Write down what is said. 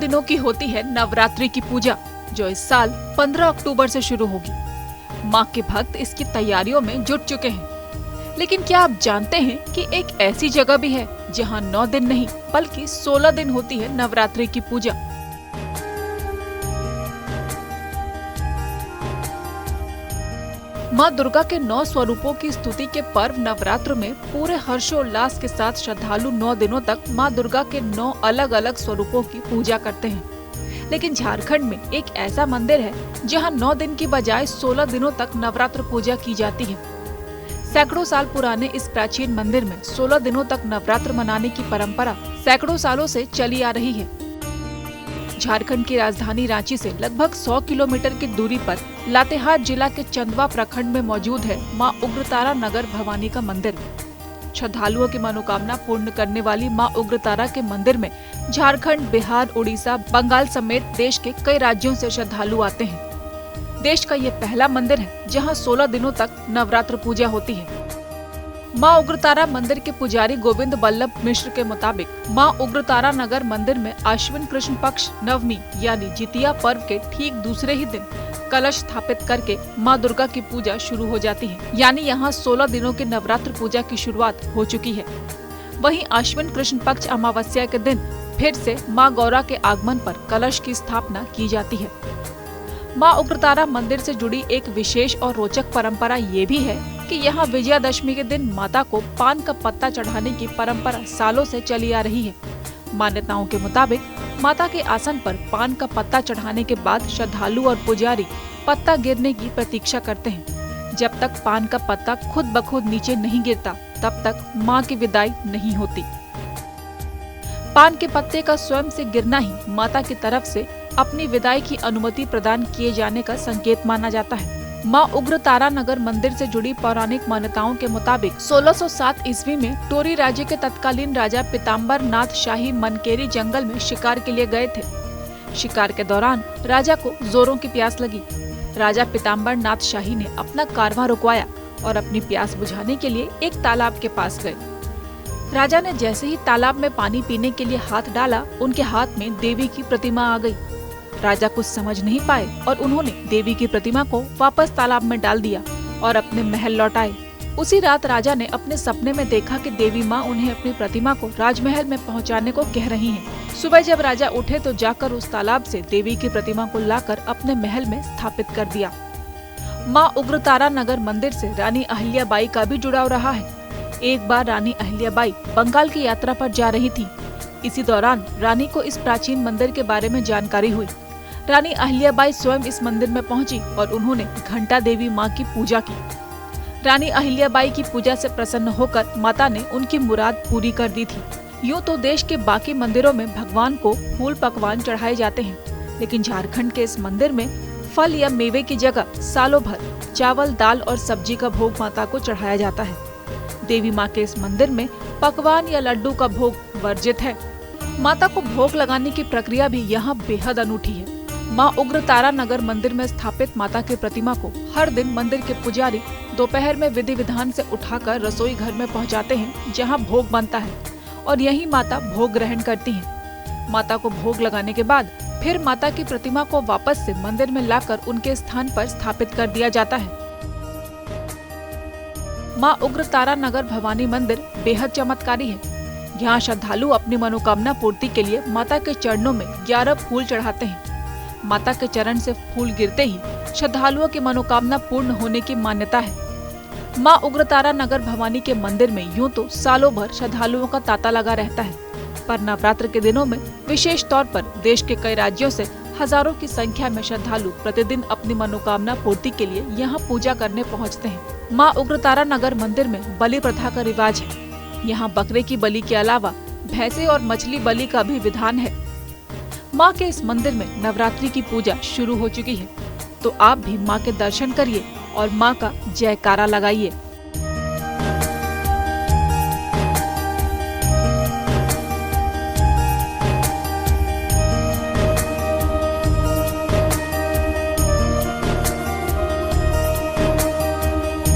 दिनों की होती है नवरात्रि की पूजा, जो इस साल 15 अक्टूबर से शुरू होगी। माँ के भक्त इसकी तैयारियों में जुट चुके हैं। लेकिन क्या आप जानते हैं कि एक ऐसी जगह भी है जहाँ 9 दिन नहीं बल्कि 16 दिन होती है नवरात्रि की पूजा। माँ दुर्गा के 9 स्वरूपों की स्तुति के पर्व नवरात्र में पूरे हर्षोल्लास के साथ श्रद्धालु 9 दिनों तक माँ दुर्गा के 9 अलग अलग स्वरूपों की पूजा करते हैं। लेकिन झारखंड में एक ऐसा मंदिर है जहाँ 9 दिन की बजाय 16 दिनों तक नवरात्र पूजा की जाती है। सैकड़ों साल पुराने इस प्राचीन मंदिर में 16 दिनों तक नवरात्र मनाने की परंपरा सैकड़ों सालों से चली आ रही है। झारखंड की राजधानी रांची से लगभग 100 किलोमीटर की दूरी पर लातेहार जिला के चंदवा प्रखंड में मौजूद है माँ उग्रतारा नगर भवानी का मंदिर। श्रद्धालुओं की मनोकामना पूर्ण करने वाली माँ उग्रतारा के मंदिर में झारखंड, बिहार, उड़ीसा, बंगाल समेत देश के कई राज्यों से श्रद्धालु आते हैं। देश का ये पहला मंदिर है जहाँ 16 दिनों तक नवरात्र पूजा होती है। माँ उग्रतारा मंदिर के पुजारी गोविंद बल्लभ मिश्र के मुताबिक माँ उग्रतारा नगर मंदिर में आश्विन कृष्ण पक्ष नवमी यानी जितिया पर्व के ठीक दूसरे ही दिन कलश स्थापित करके माँ दुर्गा की पूजा शुरू हो जाती है। यानी यहाँ 16 दिनों की नवरात्र पूजा की शुरुआत हो चुकी है। वहीं आश्विन कृष्ण पक्ष अमावस्या के दिन फिर से माँ गौरा के आगमन पर कलश की स्थापना की जाती है। माँ उग्रतारा मंदिर से जुड़ी एक विशेष और रोचक परंपरा ये भी है कि यहाँ विजयादशमी के दिन माता को पान का पत्ता चढ़ाने की परंपरा सालों से चली आ रही है। मान्यताओं के मुताबिक माता के आसन पर पान का पत्ता चढ़ाने के बाद श्रद्धालु और पुजारी पत्ता गिरने की प्रतीक्षा करते हैं। जब तक पान का पत्ता खुद ब खुद नीचे नहीं गिरता तब तक माँ की विदाई नहीं होती। पान के पत्ते का स्वयं से गिरना ही माता की तरफ से अपनी विदाई की अनुमति प्रदान किए जाने का संकेत माना जाता है। माँ उग्रतारा नगर मंदिर से जुड़ी पौराणिक मान्यताओं के मुताबिक 1607 ईस्वी में टोरी राज्य के तत्कालीन राजा पीताम्बर नाथ शाही मनकेरी जंगल में शिकार के लिए गए थे। शिकार के दौरान राजा को जोरों की प्यास लगी। राजा पीताम्बर नाथ शाही ने अपना कारवां रुकवाया और अपनी प्यास बुझाने के लिए एक तालाब के पास गए। राजा ने जैसे ही तालाब में पानी पीने के लिए हाथ डाला, उनके हाथ में देवी की प्रतिमा आ गई। राजा कुछ समझ नहीं पाए और उन्होंने देवी की प्रतिमा को वापस तालाब में डाल दिया और अपने महल लौटाए। उसी रात राजा ने अपने सपने में देखा कि देवी माँ उन्हें अपनी प्रतिमा को राजमहल में पहुँचाने को कह रही हैं। सुबह जब राजा उठे तो जाकर उस तालाब से देवी की प्रतिमा को लाकर अपने महल में स्थापित कर दिया। माँ उग्रतारा नगर मंदिर से रानी अहिल्याबाई का भी जुड़ाव रहा है। एक बार रानी अहिल्याबाई बंगाल की यात्रा पर जा रही थी। इसी दौरान रानी को इस प्राचीन मंदिर के बारे में जानकारी हुई। रानी अहिल्याबाई स्वयं इस मंदिर में पहुंची और उन्होंने घंटा देवी माँ की पूजा की। रानी अहिल्याबाई की पूजा से प्रसन्न होकर माता ने उनकी मुराद पूरी कर दी थी। यूँ तो देश के बाकी मंदिरों में भगवान को फूल पकवान चढ़ाए जाते हैं, लेकिन झारखंड के इस मंदिर में फल या मेवे की जगह सालों भर चावल, दाल और सब्जी का भोग माता को चढ़ाया जाता है। देवी माँ के इस मंदिर में पकवान या लड्डू का भोग वर्जित है। माता को भोग लगाने की प्रक्रिया भी यहाँ बेहद अनूठी है। माँ उग्रतारा नगर मंदिर में स्थापित माता की प्रतिमा को हर दिन मंदिर के पुजारी दोपहर में विधि विधान से उठाकर रसोई घर में पहुँचाते हैं, जहाँ भोग बनता है और यही माता भोग ग्रहण करती हैं। माता को भोग लगाने के बाद फिर माता की प्रतिमा को वापस से मंदिर में लाकर उनके स्थान पर स्थापित कर दिया जाता है। माँ उग्रतारा नगर भवानी मंदिर बेहद चमत्कारी है। यहाँ श्रद्धालु अपनी मनोकामना पूर्ति के लिए माता के चरणों में 11 फूल चढ़ाते हैं। माता के चरण से फूल गिरते ही श्रद्धालुओं की मनोकामना पूर्ण होने की मान्यता है। माँ उग्रतारा नगर भवानी के मंदिर में यूँ तो सालों भर श्रद्धालुओं का तांता लगा रहता है, पर नवरात्र के दिनों में विशेष तौर पर देश के कई राज्यों से हजारों की संख्या में श्रद्धालु प्रतिदिन अपनी मनोकामना पूर्ति के लिए यहाँ पूजा करने पहुँचते हैं। माँ उग्रतारा नगर मंदिर में बलि प्रथा का रिवाज है। यहाँ बकरे की बलि के अलावा भैंसे और मछली बलि का भी विधान है। माँ के इस मंदिर में नवरात्रि की पूजा शुरू हो चुकी है, तो आप भी माँ के दर्शन करिए और माँ का जयकारा लगाइए।